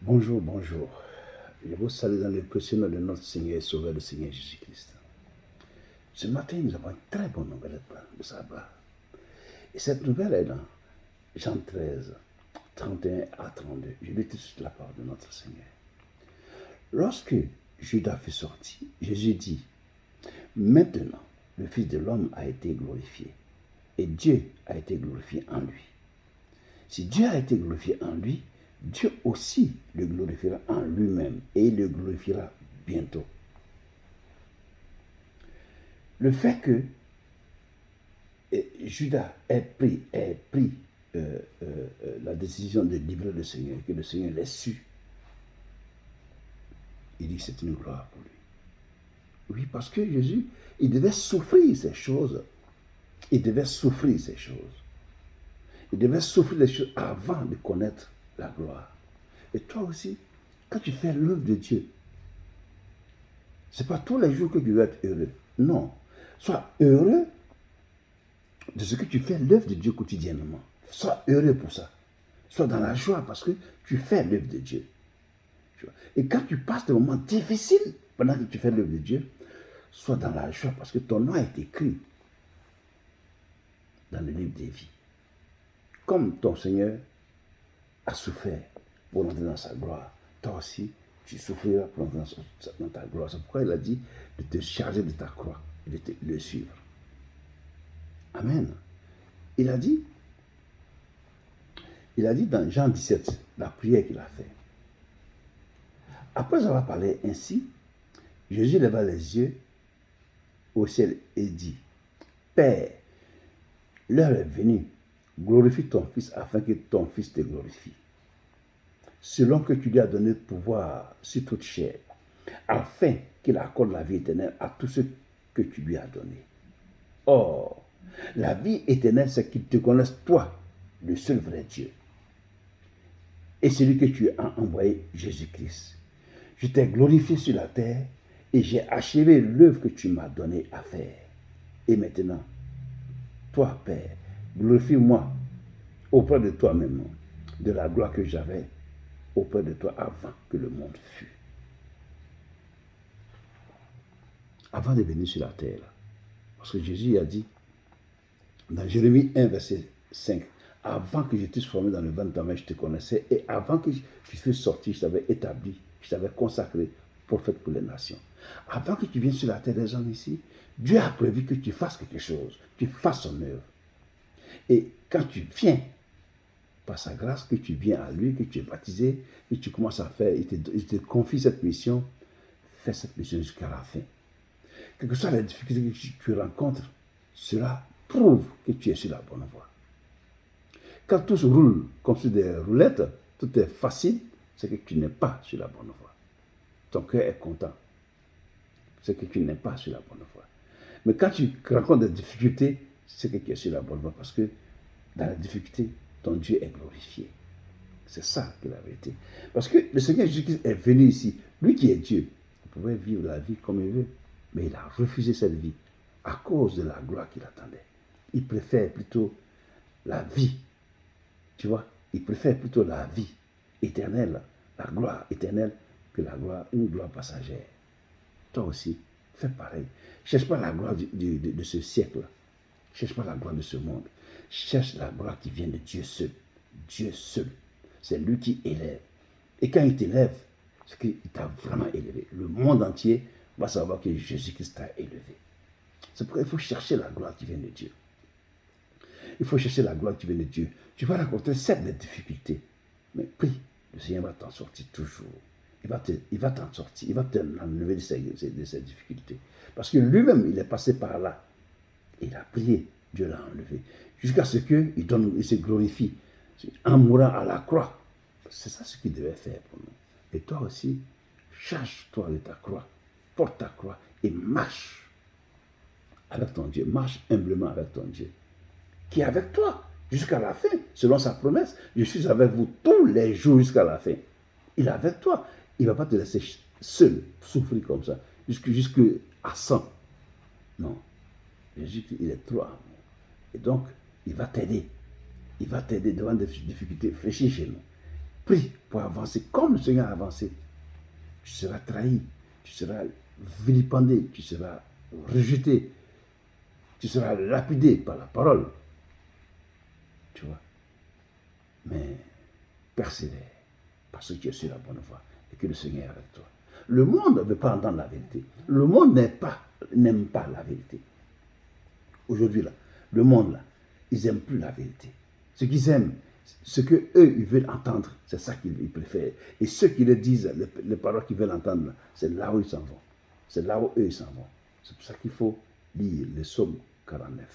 Bonjour, bonjour. Je vous salue dans le précieux nom de notre Seigneur et Sauveur, le Seigneur Jésus-Christ. Ce matin, nous avons une très bonne nouvelle de savoir. Et cette nouvelle est dans Jean 13, 31 à 32. Je lis tout de suite la parole de notre Seigneur. Lorsque Judas fut sorti, Jésus dit, « Maintenant, le Fils de l'homme a été glorifié, et Dieu a été glorifié en lui. Si Dieu a été glorifié en lui, Dieu aussi le glorifiera en lui-même et il le glorifiera bientôt. » Le fait que Judas ait pris la décision de livrer le Seigneur, que le Seigneur l'ait su, il dit que c'est une gloire pour lui. Oui, parce que Jésus, il devait souffrir ces choses. Il devait souffrir ces choses. Il devait souffrir les choses avant de connaître la gloire. Et toi aussi, quand tu fais l'œuvre de Dieu, ce n'est pas tous les jours que tu vas être heureux. Non. Sois heureux de ce que tu fais l'œuvre de Dieu quotidiennement. Sois heureux pour ça. Sois dans la joie parce que tu fais l'œuvre de Dieu. Et quand tu passes des moments difficiles pendant que tu fais l'œuvre de Dieu, sois dans la joie parce que ton nom a été écrit dans le livre des vies. Comme ton Seigneur a souffert pour entrer dans sa gloire, toi aussi, tu souffriras pour entrer dans ta gloire. C'est pourquoi il a dit de te charger de ta croix et de le suivre. Amen. Il a dit dans Jean 17, la prière qu'il a faite. Après avoir parlé ainsi, Jésus leva les yeux au ciel et dit, « Père, l'heure est venue, glorifie ton Fils afin que ton Fils te glorifie, selon que tu lui as donné pouvoir sur toute chair, afin qu'il accorde la vie éternelle à tous ceux que tu lui as donnés. Or, la vie éternelle, c'est qu'ils te connaissent, toi, le seul vrai Dieu, et celui que tu as envoyé, Jésus-Christ. Je t'ai glorifié sur la terre et j'ai achevé l'œuvre que tu m'as donné à faire. Et maintenant, toi, Père, glorifie-moi auprès de toi-même, de la gloire que j'avais auprès de toi avant que le monde fût. » Avant de venir sur la terre, parce que Jésus a dit, dans Jérémie 1, verset 5, « Avant que je t'eusse formé dans le ventre de ta mère, je te connaissais, et avant que tu fusses sorti, je t'avais établi, je t'avais consacré prophète pour les nations. » Avant que tu viennes sur la terre des hommes ici, Dieu a prévu que tu fasses quelque chose, que tu fasses son œuvre. Et quand tu viens, par sa grâce, que tu viens à lui, que tu es baptisé, que tu commences à faire, il te confie cette mission, fais cette mission jusqu'à la fin. Quelles que soient les difficultés que tu rencontres, cela prouve que tu es sur la bonne voie. Quand tout se roule comme sur des roulettes, tout est facile, c'est que tu n'es pas sur la bonne voie. Ton cœur est content, c'est que tu n'es pas sur la bonne voie. Mais quand tu rencontres des difficultés, c'est que tu es sur la bonne voie, parce que dans la difficulté, ton Dieu est glorifié. C'est ça qui est la vérité. Parce que le Seigneur Jésus-Christ est venu ici, lui qui est Dieu, il pouvait vivre la vie comme il veut, mais il a refusé cette vie à cause de la gloire qu'il attendait. Il préfère plutôt la vie, tu vois, il préfère plutôt la vie éternelle, la gloire éternelle, que une gloire passagère. Toi aussi, fais pareil. Cherche pas la gloire de ce siècle. Cherche pas la gloire de ce monde. Cherche la gloire qui vient de Dieu seul. Dieu seul. C'est lui qui élève. Et quand il t'élève, c'est qu'il t'a vraiment élevé. Le monde entier va savoir que Jésus-Christ t'a élevé. C'est pourquoi il faut chercher la gloire qui vient de Dieu. Il faut chercher la gloire qui vient de Dieu. Tu vas rencontrer certes des difficultés, mais prie, le Seigneur va t'en sortir toujours. Il va t'en sortir, il va t'enlever de ces difficultés. Parce que lui-même, il est passé par là. Il a prié, Dieu l'a enlevé. Jusqu'à ce qu'il se glorifie en mourant à la croix. C'est ça ce qu'il devait faire pour nous. Et toi aussi, charge-toi de ta croix, porte ta croix et marche avec ton Dieu. Marche humblement avec ton Dieu, qui est avec toi jusqu'à la fin, selon sa promesse. Je suis avec vous tous les jours jusqu'à la fin. Il est avec toi. Il ne va pas te laisser seul souffrir comme ça, jusqu'à 100. Non. Jésus, il est trop amour. Et donc, il va t'aider. Il va t'aider devant des difficultés. Fléchis chez nous. Prie pour avancer comme le Seigneur a avancé. Tu seras trahi, tu seras vilipendé, tu seras rejeté, tu seras lapidé par la parole. Tu vois. Mais persévère, parce que tu es sur la bonne voie et que le Seigneur est avec toi. Le monde ne veut pas entendre la vérité. Le monde n'aime pas la vérité. Aujourd'hui, là, le monde, là, ils n'aiment plus la vérité. Ce qu'ils aiment, ce qu'eux, ils veulent entendre, c'est ça qu'ils préfèrent. Et ceux qui le disent, les paroles qu'ils veulent entendre, c'est là où ils s'en vont. C'est là où eux, ils s'en vont. C'est pour ça qu'il faut lire le psaume 49.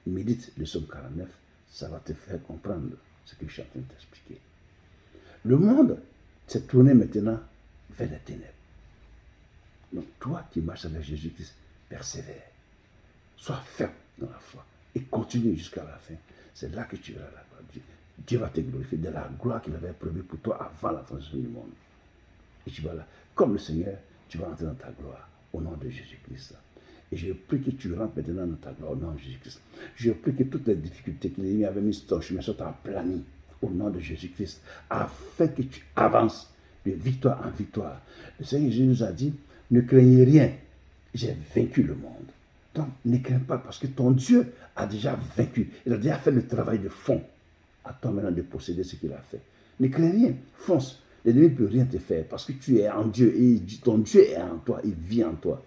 Médite le psaume 49, ça va te faire comprendre ce que je suis en train de t'expliquer. Le monde s'est tourné maintenant vers les ténèbres. Donc toi qui marches avec Jésus-Christ, persévère. Sois ferme dans la foi et continue jusqu'à la fin. C'est là que tu verras la gloire de Dieu. Dieu va te glorifier de la gloire qu'il avait prévue pour toi avant la fondation du monde. Et tu vas là, comme le Seigneur, tu vas entrer dans ta gloire au nom de Jésus-Christ. Et je prie que tu rentres maintenant dans ta gloire au nom de Jésus-Christ. Je prie que toutes les difficultés que l'ennemi avait mises sur ton chemin soient aplanies au nom de Jésus-Christ, afin que tu avances de victoire en victoire. Le Seigneur Jésus nous a dit, ne craignez rien, j'ai vaincu le monde. Donc, ne crains pas parce que ton Dieu a déjà vaincu. Il a déjà fait le travail de fond. À toi maintenant de posséder ce qu'il a fait. Ne crains rien, fonce. L'ennemi ne peut rien te faire parce que tu es en Dieu et ton Dieu est en toi, il vit en toi.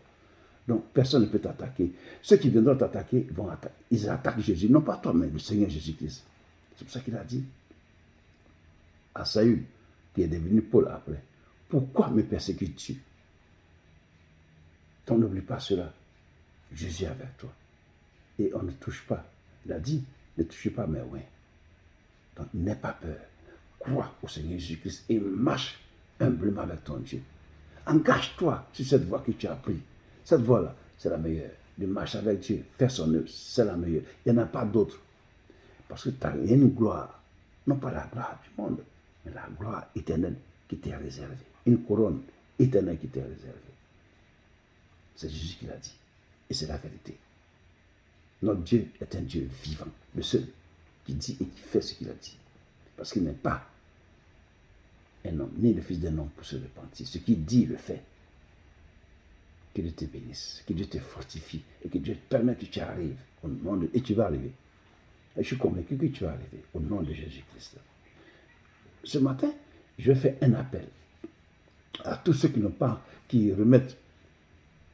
Donc, personne ne peut t'attaquer. Ceux qui viendront t'attaquer, ils attaquent Jésus, non pas toi, mais le Seigneur Jésus-Christ. C'est pour ça qu'il a dit à Saül, qui est devenu Paul après, pourquoi me persécutes-tu? Donc, n'oublie pas cela. Jésus est avec toi. Et on ne touche pas. Il a dit, ne touchez pas mes reins. Donc, n'aie pas peur. Crois au Seigneur Jésus-Christ et marche humblement avec ton Dieu. Engage-toi sur cette voie que tu as prise. Cette voie-là, c'est la meilleure. De marcher avec Dieu, faire son œuvre, c'est la meilleure. Il n'y en a pas d'autre. Parce que tu as une gloire, non pas la gloire du monde, mais la gloire éternelle qui t'est réservée. Une couronne éternelle qui t'est réservée. C'est Jésus qui l'a dit. Et c'est la vérité. Notre Dieu est un Dieu vivant, le seul qui dit et qui fait ce qu'il a dit. Parce qu'il n'est pas un homme, ni le fils d'un homme pour se repentir. Ce qu'il dit, il le fait. Que Dieu te bénisse, que Dieu te fortifie et que Dieu te permette que tu arrives au nom de... Et tu vas arriver. Et je suis convaincu que tu vas arriver au nom de Jésus-Christ. Ce matin, je vais faire un appel à tous ceux qui n'ont pas, qui remettent,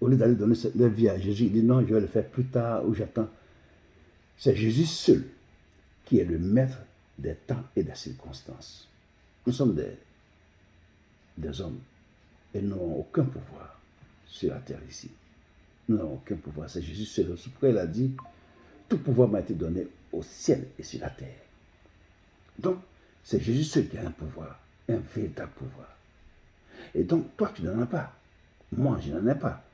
au lieu d'aller donner leur vie à Jésus, ils disent non, je vais le faire plus tard ou j'attends. C'est Jésus seul qui est le maître des temps et des circonstances. Nous sommes des hommes et nous n'avons aucun pouvoir sur la terre ici. Nous n'avons aucun pouvoir. C'est Jésus seul. C'est pourquoi il a dit, tout pouvoir m'a été donné au ciel et sur la terre. Donc, c'est Jésus seul qui a un pouvoir, un véritable pouvoir. Et donc, toi, tu n'en as pas. Moi, je n'en ai pas.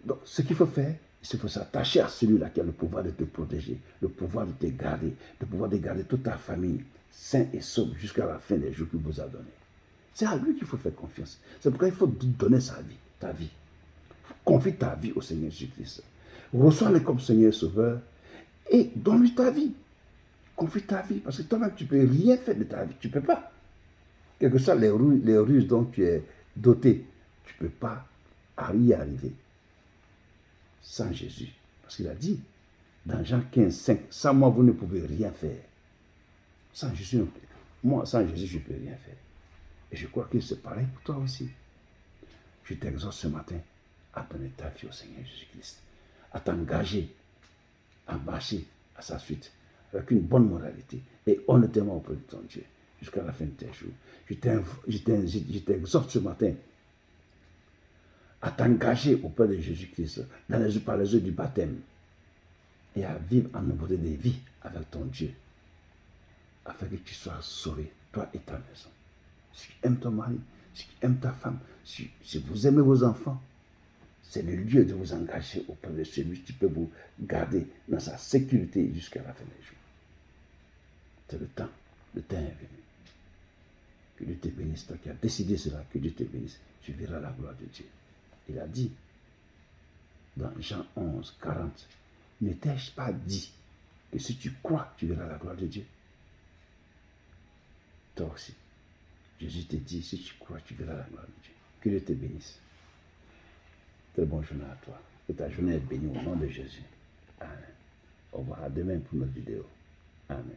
Donc, ce qu'il faut faire, c'est qu'il faut s'attacher à celui-là qui a le pouvoir de te protéger, le pouvoir de te garder, le pouvoir de garder toute ta famille sain et sobre jusqu'à la fin des jours qu'il vous a donné. C'est à lui qu'il faut faire confiance. C'est pourquoi il faut donner sa vie, ta vie. Confie ta vie au Seigneur Jésus-Christ. Reçois-le comme Seigneur et Sauveur et donne-lui ta vie. Confie ta vie, parce que toi-même, tu ne peux rien faire de ta vie. Tu ne peux pas. Quelles que soient les ruses dont tu es doté, tu ne peux pas y arriver sans Jésus. Parce qu'il a dit, dans Jean 15, 5, sans moi, vous ne pouvez rien faire. Sans Jésus, moi, sans Jésus, je ne peux rien faire. Et je crois que c'est pareil pour toi aussi. Je t'exhorte ce matin à donner ta vie au Seigneur Jésus-Christ, à t'engager, à marcher à sa suite, avec une bonne moralité et honnêtement auprès de ton Dieu, jusqu'à la fin de tes jours. Je t'exhorte ce matin à t'engager auprès de Jésus-Christ par les œuvres du baptême et à vivre en nouveauté de vie avec ton Dieu, afin que tu sois sauvé, toi et ta maison. Si tu aimes ton mari, si tu aimes ta femme, si vous aimez vos enfants, c'est le lieu de vous engager auprès de celui qui peut vous garder dans sa sécurité jusqu'à la fin des jours. C'est le temps est venu. Que Dieu te bénisse, toi qui as décidé cela, que Dieu te bénisse, tu verras la gloire de Dieu. Il a dit, dans Jean 11, 40, ne t'ai-je pas dit que si tu crois, tu verras la gloire de Dieu? Toi aussi, Jésus te dit, si tu crois, tu verras la gloire de Dieu. Que Dieu te bénisse. Très bonne journée à toi. Que ta journée est bénie au nom de Jésus. Amen. Au revoir. À demain pour notre vidéo. Amen.